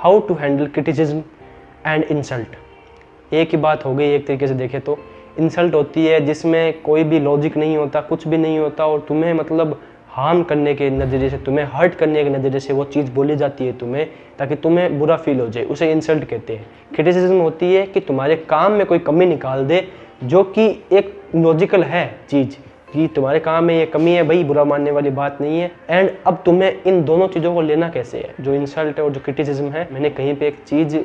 How to handle criticism and insult. एक ही बात हो गई एक तरीके से देखें तो। इंसल्ट होती है जिसमें कोई भी लॉजिक नहीं होता, कुछ भी नहीं होता, और तुम्हें मतलब हार्म करने के नज़रिए से, तुम्हें हर्ट करने के नज़रिए से वो चीज़ बोली जाती है तुम्हें, ताकि तुम्हें बुरा फील हो जाए, उसे इंसल्ट कहते हैं। क्रिटिसिज्म होती है कि तुम्हारे काम में कोई कमी निकाल दे जो कि एक लॉजिकल है चीज़, कि तुम्हारे काम में ये कमी है भाई, बुरा मानने वाली बात नहीं है। एंड अब तुम्हें इन दोनों चीज़ों को लेना कैसे है, जो इंसल्ट है और जो क्रिटिसिज्म है। मैंने कहीं पे एक चीज़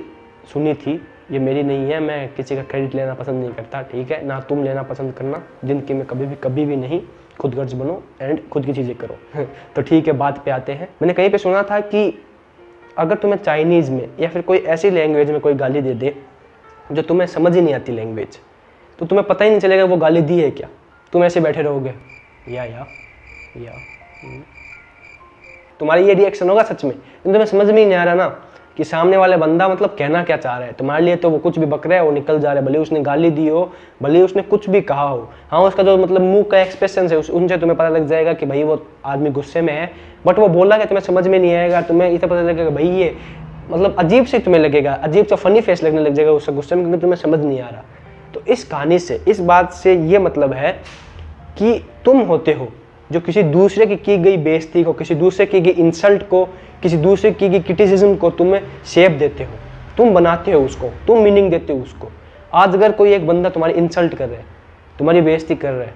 सुनी थी, ये मेरी नहीं है, मैं किसी का क्रेडिट लेना पसंद नहीं करता, ठीक है ना, तुम लेना पसंद करना, जिंदगी में कभी भी नहीं। खुद गर्ज बनो एंड खुद की चीज़ें करो तो ठीक है, बात पे आते हैं। मैंने कहीं पे सुना था कि अगर तुम्हें चाइनीज़ में या फिर कोई ऐसी लैंग्वेज में कोई गाली दे दे जो तुम्हें समझ ही नहीं आती लैंग्वेज, तो तुम्हें पता ही नहीं चलेगा वो गाली दी है क्या। तुम ऐसे बैठे रहोगे या तुम्हारी ये रिएक्शन होगा सच में, तुम्हें समझ में ही नहीं आ रहा ना कि सामने वाले बंदा मतलब कहना क्या चाह रहा है तुम्हारे लिए। तो वो कुछ भी बक रहा है, वो निकल जा रहा है, भले उसने गाली दी हो, भले उसने कुछ भी कहा हो। हाँ, उसका जो मतलब मुंह का एक्सप्रेशन है उनसे तुम्हें पता लग जाएगा कि भाई वो आदमी गुस्से में है, बट वो बोला कि तुम्हें समझ में नहीं आएगा। तुम्हें इतना पता लगेगा भाई ये मतलब अजीब से तुम्हें लगेगा, अजीब सा फनी फेस लगने लग जाएगा उससे गुस्से में, क्योंकि तुम्हें समझ नहीं आ रहा। तो इस कहानी से, इस बात से ये मतलब है कि तुम होते हो जो किसी दूसरे की गई बेइज्जती को, किसी दूसरे की गई इंसल्ट को, किसी दूसरे की गई क्रिटिसिज्म को तुम्हें शेप देते हो, तुम बनाते हो उसको, तुम मीनिंग देते हो उसको। आज अगर कोई एक बंदा तुम्हारी इंसल्ट कर रहा है, तुम्हारी बेइज्जती कर रहा है,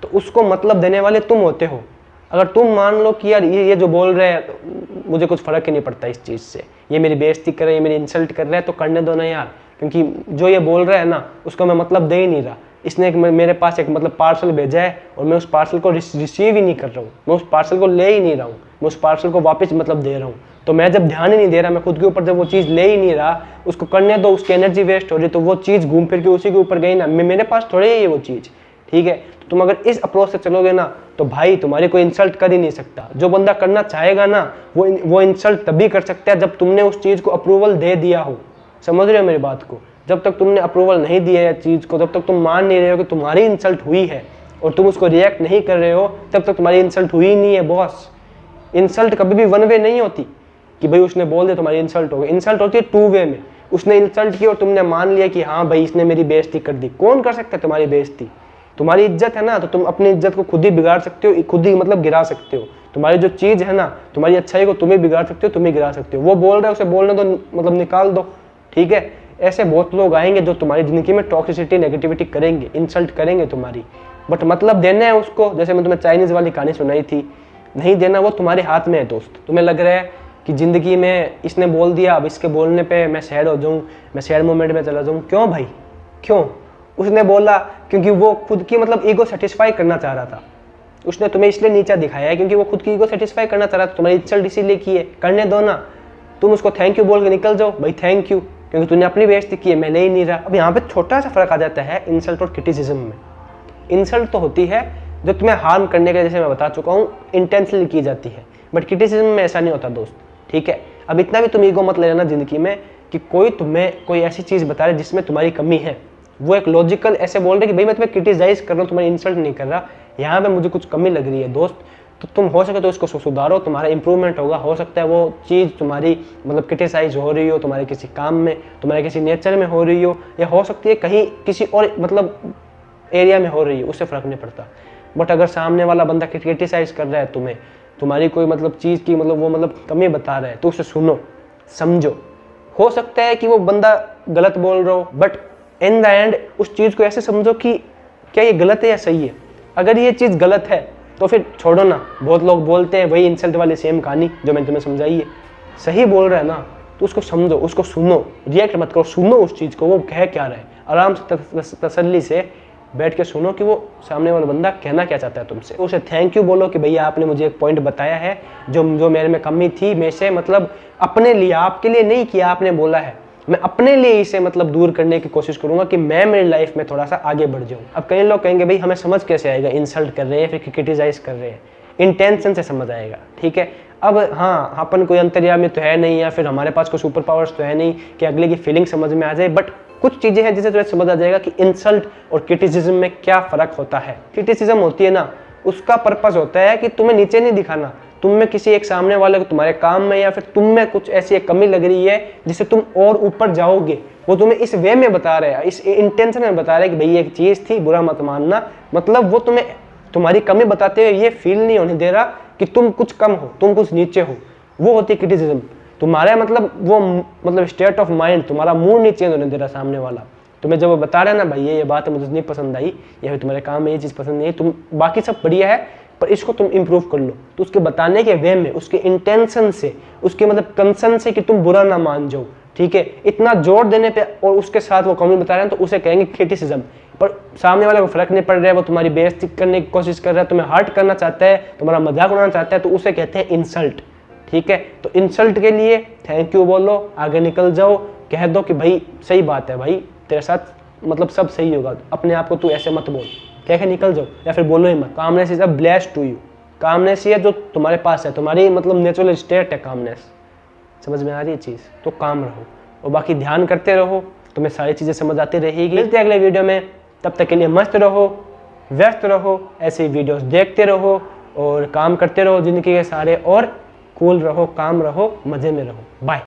तो उसको मतलब देने वाले तुम होते हो। अगर तुम मान लो कि यार ये जो बोल रहे हैं मुझे कुछ फ़र्क ही नहीं पड़ता इस चीज़ से, ये मेरी बेइज्जती कर रहा है, ये मेरी इंसल्ट कर रहा है, तो करने दो ना यार, क्योंकि जो ये बोल रहा है ना उसको मैं मतलब दे ही नहीं रहा। इसने मेरे पास एक मतलब पार्सल भेजा है और मैं उस पार्सल को रिसीव ही नहीं कर रहा हूँ, मैं उस पार्सल को ले ही नहीं रहा हूँ, मैं उस पार्सल को वापस मतलब दे रहा हूँ। तो मैं जब ध्यान ही नहीं दे रहा, मैं खुद के ऊपर जब वो चीज़ ले ही नहीं रहा, उसको करने दो, उसकी एनर्जी वेस्ट हो रही, तो वो चीज़ घूम फिर के उसी के ऊपर गई ना, मेरे पास थोड़ी है वो चीज़, ठीक है। तो तुम अगर इस अप्रोच से चलोगे ना, तो भाई तुम्हारी कोई इंसल्ट कर ही नहीं सकता। जो बंदा करना चाहेगा ना वो इंसल्ट तभी कर सकता है जब तुमने उस चीज़ को अप्रूवल दे दिया हो। समझ रहे हो मेरी बात को? जब तक तुमने अप्रूवल नहीं दिया है चीज़ को, जब तक तुम मान नहीं रहे हो कि तुम्हारी इंसल्ट हुई है और तुम उसको रिएक्ट नहीं कर रहे हो, तब तक तुम्हारी इंसल्ट हुई नहीं है बॉस। इंसल्ट कभी भी वन वे नहीं होती कि भाई उसने बोल दिया तुम्हारी इंसल्ट हो गई। इंसल्ट होती है टू वे में। उसने इंसल्ट की और तुमने मान लिया कि हाँ भाई इसने मेरी बेइज्जती कर दी। कौन कर सकता है तुम्हारी बेइज्जती? तुम्हारी इज्जत है ना, तो तुम अपनी इज्जत को खुद ही बिगाड़ सकते हो, खुद ही मतलब गिरा सकते हो। तुम्हारी जो चीज़ है ना, तुम्हारी अच्छाई को तुम ही बिगाड़ सकते हो, तुम ही गिरा सकते हो। वो बोल रहा है, उसे बोलने दो, मतलब निकाल दो, ठीक है। ऐसे बहुत लोग आएंगे जो तुम्हारी ज़िंदगी में टॉक्सिसिटी, नेगेटिविटी करेंगे, इंसल्ट करेंगे तुम्हारी, बट मतलब देना है उसको। जैसे मैं तुम्हें चाइनीज़ वाली कहानी सुनाई थी, नहीं देना वो तुम्हारे हाथ में है दोस्त। तुम्हें लग रहा है कि ज़िंदगी में इसने बोल दिया, अब इसके बोलने पे मैं सैड हो जाऊँ, मैं सैड मोमेंट में चला जाऊँ। क्यों भाई, क्यों? उसने बोला क्योंकि वो खुद की मतलब ईगो सेटिस्फाई करना चाह रहा था। उसने तुम्हें इसलिए नीचा दिखाया है क्योंकि वो खुद की ईगो सेटिस्फाई करना चाह रहा था। तुम्हारी इंसल्ट इसीलिए की है, करने दो ना। तुम उसको थैंक यू बोल के निकल जाओ, भाई थैंक यू, क्योंकि तूने अपनी बेइज्जती की है, मैं ले ही नहीं रहा। अब यहाँ पे छोटा सा फर्क आ जाता है इंसल्ट और क्रिटिसिज्म में। इंसल्ट तो होती है जो तुम्हें हार्म करने के, जैसे मैं बता चुका हूँ, इंटेंशनली की जाती है, बट क्रिटिसिज्म में ऐसा नहीं होता दोस्त, ठीक है। अब इतना भी तुम ईगो मत ले लेना जिंदगी में कि कोई तुम्हें कोई ऐसी चीज़ बता रहे जिसमें तुम्हारी कमी है, वो एक लॉजिकल ऐसे बोल रहे कि भाई मैं तुम्हें क्रिटिसाइज कर रहा हूँ, तुम्हारी इंसल्ट नहीं कर रहा, यहाँ पे मुझे कुछ कमी लग रही है दोस्त, तो तुम हो सके तो इसको सुधारो, तुम्हारा इंप्रूवमेंट होगा। हो सकता है वो चीज़ तुम्हारी मतलब क्रिटिसाइज हो रही हो तुम्हारे किसी काम में, तुम्हारे किसी नेचर में हो रही हो, या हो सकती है कहीं किसी और मतलब एरिया में हो रही हो, उससे फ़र्क नहीं पड़ता। बट अगर सामने वाला बंदा क्रिटिसाइज कर रहा है तुम्हें, तुम्हारी कोई मतलब चीज़ की मतलब वो मतलब कमी बता रहा है, तो उसे सुनो, समझो। हो सकता है कि वो बंदा गलत बोल रहा हो, बट इन द एंड उस चीज़ को ऐसे समझो कि क्या ये गलत है या सही है। अगर ये चीज़ गलत है तो फिर छोड़ो ना। बहुत लोग बोलते हैं वही इंसल्ट वाली सेम कहानी जो मैंने तुम्हें समझाई है। सही बोल रहा है ना, तो उसको समझो, उसको सुनो, रिएक्ट मत करो, सुनो उस चीज़ को, वो कह क्या रहा है। आराम से तसल्ली से बैठ के सुनो कि वो सामने वाला बंदा कहना क्या चाहता है तुमसे। उसे थैंक यू बोलो कि भैया आपने मुझे एक पॉइंट बताया है जो मेरे में कमी थी, मैं से मतलब अपने लिए, आपके लिए नहीं किया, आपने बोला है, मैं अपने लिए इसे मतलब दूर करने की कोशिश करूंगा कि मैं मेरी लाइफ में थोड़ा सा आगे बढ़ जाऊं। अब कई लोग कहेंगे भाई हमें समझ कैसे आएगा इंसल्ट कर रहे हैं फिर क्रिटिसाइज कर रहे हैं, इंटेंशन से समझ आएगा, ठीक है। अब हाँ, अपन कोई अंतर्यामी तो है नहीं, या फिर हमारे पास कोई सुपर पावर्स तो है नहीं कि अगले की फीलिंग समझ में आ जाए, बट कुछ चीज़ें हैं जिसे तुम्हें समझ आ जाएगा कि इंसल्ट और क्रिटिसिज्म में क्या फ़र्क होता है। क्रिटिसिज्म होती है ना, उसका पर्पस होता है कि तुम्हें नीचे नहीं दिखाना, तुम में किसी एक सामने वाले को तुम्हारे काम में या फिर तुम में कुछ ऐसी एक कमी लग रही है जिससे तुम और ऊपर जाओगे, वो तुम्हें इस वे में बता रहा है, इस इंटेंशन में बता रहा है कि भाई एक चीज़ थी, बुरा मत मानना। मतलब वो तुम्हें तुम्हारी कमी बताते हुए ये फील नहीं होने दे रहा कि तुम कुछ कम हो, तुम कुछ नीचे हो। वो होती है क्रिटिसिज्म। तुम्हारा मतलब वो मतलब स्टेट ऑफ माइंड, तुम्हारा मूड नहीं चेंज होने दे रहा सामने वाला। तुम्हें जब वो बता रहा है ना भाई ये बात मुझे नहीं पसंद आई, या फिर तुम्हारे काम में ये चीज़ पसंद नहीं है, तुम बाकी सब बढ़िया है पर इसको तुम इम्प्रूव कर लो, तो उसके बताने के वे में, उसके इंटेंशन से, उसके मतलब कंसर्न से कि तुम बुरा ना मान जाओ, ठीक है, इतना जोर देने पे और उसके साथ वो कमी बता रहे हैं तो उसे कहेंगे क्रिटिसिज्म। पर सामने वाले को फर्क नहीं पड़ रहा है, वो तुम्हारी बेइज्जती करने की कोशिश कर रहा है, तुम्हें हर्ट करना चाहता है, तुम्हारा मजाक उड़ाना चाहता है, तो उसे कहते हैं इंसल्ट। ठीक है, तो इंसल्ट के लिए थैंक यू बोलो, आगे निकल जाओ, कह दो कि भाई सही बात है, भाई तेरे साथ मतलब सब सही होगा, अपने आप को तू ऐसे मत बोल, कह के निकल जाओ, या फिर बोलो ही मत। Calmness is a blessed to you. Calmness ये जो तुम्हारे पास है, तुम्हारी मतलब नेचुरल स्टेट है कामनेस। समझ में आ रही है चीज़? तो काम रहो और बाकी ध्यान करते रहो, तुम्हें सारी चीज़ें समझ आती रहेगी। मिलते हैं अगले वीडियो में, तब तक के लिए मस्त रहो, व्यस्त रहो, ऐसे वीडियोस देखते रहो और काम करते रहो ज़िंदगी के सारे, और कूल रहो, काम रहो, मज़े में रहो। बाय।